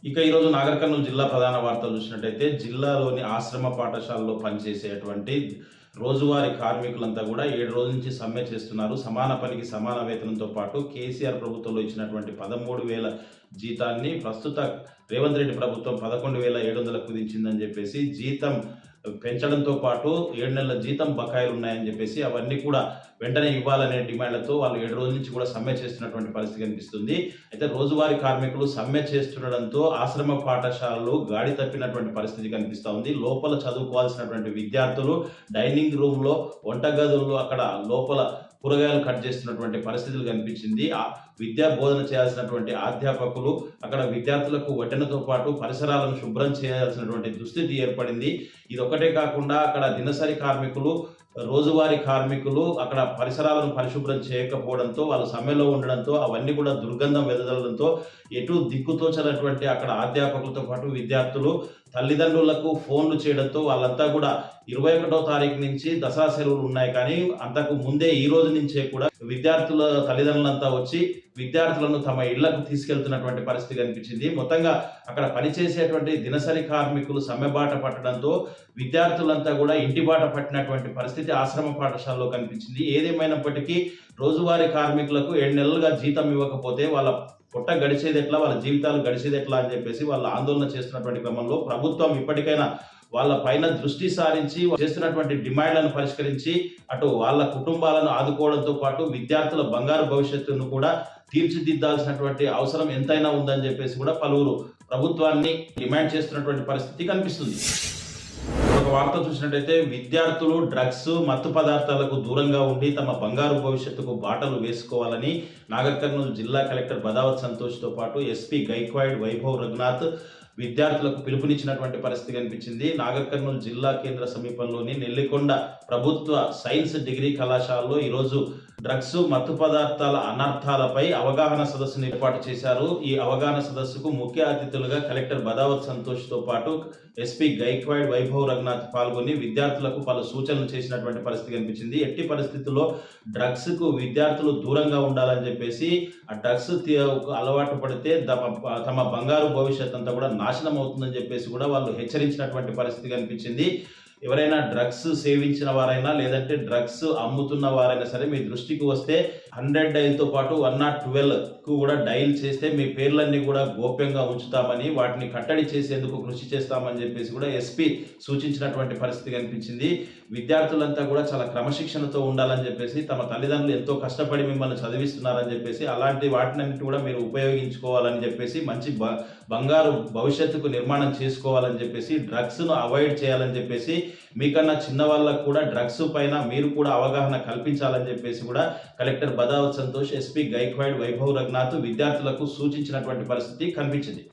ఇక ఈరోజు నాగర్ కర్నూలు జిల్లా ప్రధాన వార్తలు చూసినట్టయితే జిల్లాలోని ఆశ్రమ పాఠశాలలో పనిచేసేటువంటి రోజువారీ కార్మికులంతా కూడా 7 రోజుల నుంచి సమ్మె చేస్తున్నారు. సమాన పనికి సమాన వేతనంతో పాటు కేసీఆర్ ప్రభుత్వంలో ఇచ్చినటువంటి 13,000 జీతాన్ని ప్రస్తుత రేవంత్ రెడ్డి ప్రభుత్వం 11,700 కుదించిందని చెప్పేసి జీతం పెంచడంతో పాటు 7 నెలల జీతం బకాయిలు ఉన్నాయని చెప్పేసి అవన్నీ కూడా వెంటనే ఇవ్వాలనే డిమాండ్లతో వాళ్ళు 7 రోజుల నుంచి కూడా సమ్మె చేస్తున్నటువంటి పరిస్థితి కనిపిస్తుంది. అయితే రోజువారీ కార్మికులు సమ్మె చేస్తుండడంతో ఆశ్రమ పాఠశాలలు గాడి తప్పినటువంటి పరిస్థితి కనిపిస్తూ ఉంది. లోపల చదువుకోవాల్సినటువంటి విద్యార్థులు డైనింగ్ రూమ్ లో, వంటగదుల్లో అక్కడ లోపల కూరగాయలు కట్ చేస్తున్నటువంటి పరిస్థితులు కనిపించింది. ఆ విద్యా బోధన చేయాల్సినటువంటి అధ్యాపకులు అక్కడ విద్యార్థులకు వడ్డనతో పాటు పరిసరాలను శుభ్రం చేయాల్సినటువంటి దుస్థితి ఏర్పడింది. ఇది ఒకటే కాకుండా అక్కడ దినసరి కార్మికులు, రోజువారీ కార్మికులు అక్కడ పరిసరాలను పరిశుభ్రం చేయకపోవడంతో వాళ్ళు సమ్మెలో ఉండడంతో అవన్నీ కూడా దుర్గంధం వెదజల్లడంతో ఎటు దిక్కుతోచనటువంటి అక్కడ అధ్యాపకులతో పాటు విద్యార్థులు తల్లిదండ్రులకు ఫోన్లు చేయడంతో వాళ్ళంతా కూడా 21వ తారీఖు నుంచి దసరా సెలవులు ఉన్నాయి, కానీ అంతకు ముందే ఈ రోజు నుంచే కూడా విద్యార్థుల తల్లిదండ్రులంతా వచ్చి విద్యార్థులను తమ ఇళ్లకు తీసుకెళ్తున్నటువంటి పరిస్థితి కనిపించింది. మొత్తంగా అక్కడ పనిచేసేటువంటి దినసరి కార్మికులు సమ్మెబాట పట్టడంతో విద్యార్థులంతా కూడా ఇంటి బాట పట్టినటువంటి పరిస్థితి ఆశ్రమ పాఠశాలలో కనిపించింది. ఏదేమైనప్పటికీ రోజువారీ కార్మికులకు 7 నెలలుగా జీతం ఇవ్వకపోతే వాళ్ళ పొట్ట గడిచేది ఎట్లా, వాళ్ళ జీవితాలు గడిచేది ఎట్లా అని చెప్పేసి వాళ్ళ ఆందోళన చేస్తున్నటువంటి క్రమంలో ప్రభుత్వం ఇప్పటికైనా వాళ్ళ పైన దృష్టి సారించి చేస్తున్నటువంటి డిమాండ్లను పరిష్కరించి అటు వాళ్ళ కుటుంబాలను ఆదుకోవడంతో పాటు విద్యార్థుల బంగారు భవిష్యత్తును కూడా తీర్చిదిద్దాల్సినటువంటి అవసరం ఎంతైనా ఉందని చెప్పేసి కూడా పలువురు ప్రభుత్వాన్ని డిమాండ్ చేస్తున్నటువంటి పరిస్థితి కనిపిస్తుంది. ఒక వార్త చూసినట్టయితే విద్యార్థులు డ్రగ్స్, మత్తు పదార్థాలకు దూరంగా ఉండి తమ బంగారు భవిష్యత్తుకు బాటలు వేసుకోవాలని నాగర్ కర్నూలు జిల్లా కలెక్టర్ బదావత్ సంతోష్తో పాటు ఎస్పీ గైక్వాడ్ వైభవ్ రఘునాథ్ విద్యార్థులకు పిలుపునిచ్చినటువంటి పరిస్థితి కనిపించింది. నాగర్ కర్నూలు జిల్లా కేంద్ర సమీపంలోని నెల్లికొండ ప్రభుత్వ సైన్స్ డిగ్రీ కళాశాలలో ఈరోజు డ్రగ్స్, మత్తు పదార్థాల అనర్థాలపై అవగాహన సదస్సును ఏర్పాటు చేశారు. ఈ అవగాహన సదస్సుకు ముఖ్య అతిథులుగా కలెక్టర్ బదావత్ సంతోష్ తో పాటు ఎస్పీ గైక్వాడ్ వైభవ్ రఘునాథ్ పాల్గొని విద్యార్థులకు పలు సూచనలు చేసినటువంటి పరిస్థితి కనిపించింది. ఎట్టి పరిస్థితుల్లో డ్రగ్స్ కు విద్యార్థులు దూరంగా ఉండాలని చెప్పేసి, ఆ డ్రగ్స్ అలవాటు పడితే తమ బంగారు భవిష్యత్ అంతా కూడా నాశనం అవుతుందని చెప్పేసి కూడా వాళ్ళు హెచ్చరించినటువంటి పరిస్థితి కనిపించింది. ఎవరైనా డ్రగ్స్ సేవించిన వారైనా లేదంటే డ్రగ్స్ అమ్ముతున్న వారైనా సరే మీ దృష్టికి వస్తే 100 డైల్తో పాటు 112 కు కూడా డైల్ చేస్తే మీ పేర్లన్నీ కూడా గోప్యంగా ఉంచుతామని, వాటిని కట్టడి చేసేందుకు కృషి చేస్తామని చెప్పేసి కూడా ఎస్పీ సూచించినటువంటి పరిస్థితి కనిపించింది. విద్యార్థులంతా కూడా చాలా క్రమశిక్షణతో ఉండాలని చెప్పేసి, తమ తల్లిదండ్రులు ఎంతో కష్టపడి మిమ్మల్ని చదివిస్తున్నారని చెప్పేసి అలాంటి వాటినన్నిటి కూడా మీరు ఉపయోగించుకోవాలని చెప్పేసి, మంచి బంగారు భవిష్యత్తుకు నిర్మాణం చేసుకోవాలని చెప్పేసి, డ్రగ్స్ను అవాయిడ్ చేయాలని చెప్పేసి, మీకన్నా చిన్న వాళ్ళకు కూడా డ్రగ్స్ పైన మీరు కూడా అవగాహన కల్పించాలని చెప్పేసి కూడా కలెక్టర్ బదావత్ సంతోష్, ఎస్పీ గైక్వాడ్ వైభవ్ రఘునాథ్ విద్యార్థులకు సూచించినటువంటి పరిస్థితి కనిపించింది.